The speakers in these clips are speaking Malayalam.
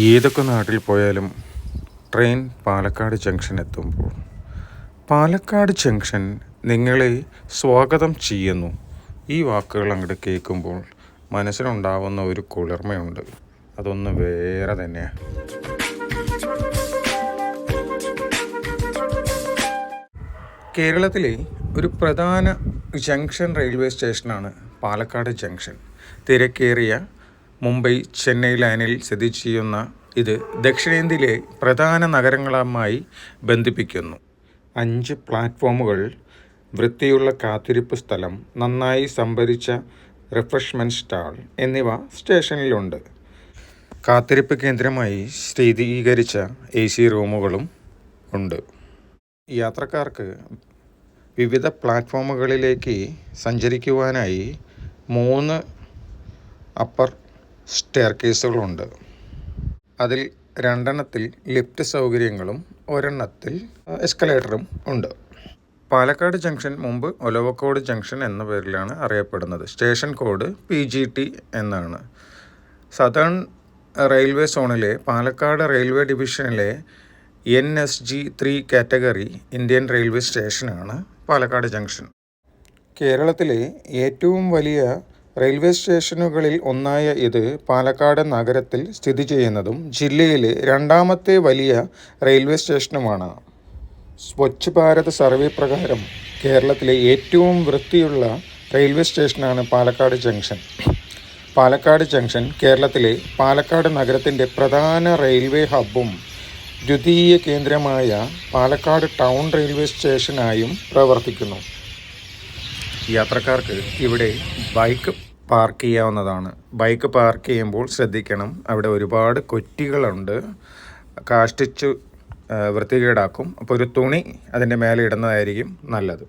ഏതൊക്കെ നാട്ടിൽ പോയാലും ട്രെയിൻ പാലക്കാട് ജംഗ്ഷൻ എത്തുമ്പോൾ പാലക്കാട് ജംഗ്ഷൻ നിങ്ങളെ സ്വാഗതം ചെയ്യുന്നു. ഈ വാക്കുകൾ അങ്ങോട്ട് കേൾക്കുമ്പോൾ മനസ്സിലുണ്ടാവുന്ന ഒരു കുളിർമയുണ്ട്. അതൊന്ന് വേറെ തന്നെയാണ്. കേരളത്തിലെ ഒരു പ്രധാന ജംഗ്ഷൻ റെയിൽവേ സ്റ്റേഷനാണ് പാലക്കാട് ജംഗ്ഷൻ. തിരക്കേറിയ മുംബൈ ചെന്നൈ ലൈനിൽ സ്ഥിതി ചെയ്യുന്ന ഇത് ദക്ഷിണേന്ത്യയിലെ പ്രധാന നഗരങ്ങളുമായി ബന്ധിപ്പിക്കുന്നു. 5 പ്ലാറ്റ്ഫോമുകൾ, വൃത്തിയുള്ള കാത്തിരിപ്പ് സ്ഥലം, നന്നായി സംഭരിച്ച റിഫ്രഷ്മെൻറ്റ് സ്റ്റാൾ എന്നിവ സ്റ്റേഷനിലുണ്ട്. കാത്തിരിപ്പ് കേന്ദ്രമായി ശീതീകരിച്ച AC റൂമുകളും ഉണ്ട്. യാത്രക്കാർക്ക് വിവിധ പ്ലാറ്റ്ഫോമുകളിലേക്ക് സഞ്ചരിക്കുവാനായി 3 അപ്പർ സ്റ്റെയർകേസുകളുണ്ട്. അതിൽ 2 ലിഫ്റ്റ് സൗകര്യങ്ങളും 1 എസ്കലേറ്ററും ഉണ്ട്. പാലക്കാട് ജംഗ്ഷൻ മുമ്പ് ഒലവക്കോട് ജംഗ്ഷൻ എന്ന പേരിലാണ് അറിയപ്പെടുന്നത്. സ്റ്റേഷൻ കോഡ് PGT എന്നാണ്. സതേൺ റെയിൽവേ സോണിലെ പാലക്കാട് റെയിൽവേ ഡിവിഷനിലെ NSG 3 കാറ്റഗറി ഇന്ത്യൻ റെയിൽവേ സ്റ്റേഷനാണ് പാലക്കാട് ജംഗ്ഷൻ. കേരളത്തിലെ ഏറ്റവും വലിയ റെയിൽവേ സ്റ്റേഷനുകളിൽ ഒന്നായ ഇത് പാലക്കാട് നഗരത്തിൽ സ്ഥിതി ചെയ്യുന്നതും ജില്ലയിലെ 2ാമത്തെ വലിയ റെയിൽവേ സ്റ്റേഷനുമാണ്. സ്വച്ഛ് ഭാരത് സർവേ പ്രകാരം കേരളത്തിലെ ഏറ്റവും വൃത്തിയുള്ള റെയിൽവേ സ്റ്റേഷനാണ് പാലക്കാട് ജംഗ്ഷൻ. പാലക്കാട് ജംഗ്ഷൻ കേരളത്തിലെ പാലക്കാട് നഗരത്തിൻ്റെ പ്രധാന റെയിൽവേ ഹബ്ബും ദ്വിതീയ കേന്ദ്രമായ പാലക്കാട് ടൗൺ റെയിൽവേ സ്റ്റേഷനായും പ്രവർത്തിക്കുന്നു. യാത്രക്കാർക്ക് ഇവിടെ ബൈക്ക് പാർക്ക് ചെയ്യാവുന്നതാണ്. ബൈക്ക് പാർക്ക് ചെയ്യുമ്പോൾ ശ്രദ്ധിക്കണം, അവിടെ ഒരുപാട് കൊറ്റികളുണ്ട്. കാഷ്ടിച്ച് വൃത്തികേടാക്കും. അപ്പോൾ ഒരു തുണി അതിൻ്റെ മേലെ ഇടുന്നതായിരിക്കും നല്ലത്.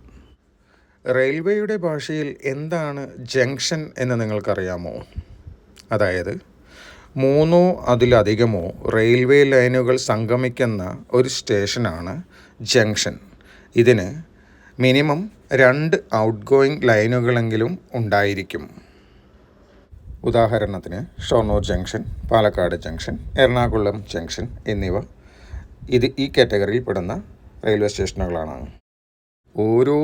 റെയിൽവേയുടെ ഭാഷയിൽ എന്താണ് ജംഗ്ഷൻ എന്ന് നിങ്ങൾക്കറിയാമോ? അതായത് 3 അതിലധികമോ റെയിൽവേ ലൈനുകൾ സംഗമിക്കുന്ന ഒരു സ്റ്റേഷനാണ് ജംഗ്ഷൻ. ഇതിന് മിനിമം 2 ഔട്ട് ഗോയിങ് ലൈനുകളെങ്കിലും ഉണ്ടായിരിക്കും. ഉദാഹരണത്തിന് Shoranur junction, Palakkad junction, Ernakulam junction എന്നിവ ഈ കാറ്റഗറിയിൽ പെടുന്ന റെയിൽവേ സ്റ്റേഷനുകളാണ്. ഓരോ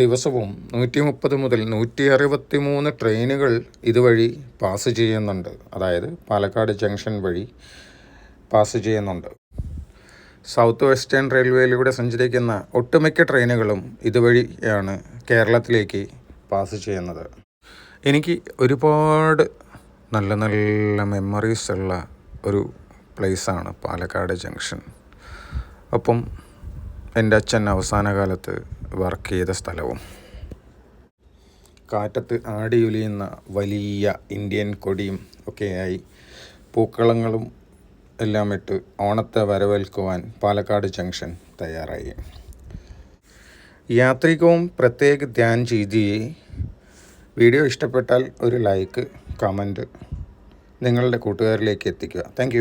ദിവസവും 130 മുതൽ 163 ട്രെയിനുകൾ ഇതുവഴി പാസ് ചെയ്യുന്നുണ്ട്. അതായത് പാലക്കാട് ജംഗ്ഷൻ വഴി പാസ് ചെയ്യുന്നുണ്ട്. സൗത്ത് വെസ്റ്റേൺ റെയിൽവേയിലൂടെ സഞ്ചരിക്കുന്ന ഒട്ടുമിക്ക ട്രെയിനുകളും ഇതുവഴിയാണ് കേരളത്തിലേക്ക് പാസ് ചെയ്യുന്നത്. എനിക്ക് ഒരുപാട് നല്ല നല്ല മെമ്മറീസ് ഉള്ള ഒരു പ്ലേസാണ് പാലക്കാട് ജംഗ്ഷൻ. ഒപ്പം എൻ്റെ അച്ഛൻ അവസാന കാലത്ത് വർക്ക് ചെയ്ത സ്ഥലവും. കാറ്റത്ത് ആടിയുലിയുന്ന വലിയ ഇന്ത്യൻ കൊടിയും ഒക്കെയായി പൂക്കളങ്ങളും എല്ലാം ഇട്ട് ഓണത്തെ വരവേൽക്കുവാൻ പാലക്കാട് ജംഗ്ഷൻ തയ്യാറായി. യാത്രികവും പ്രത്യേക ധ്യാൻ ചെയ്തിയെ. വീഡിയോ ഇഷ്ടപ്പെട്ടാൽ ഒരു ലൈക്ക്, കമൻറ്റ് നിങ്ങളുടെ കൂട്ടുകാരിലേക്ക് എത്തിക്കുക. താങ്ക്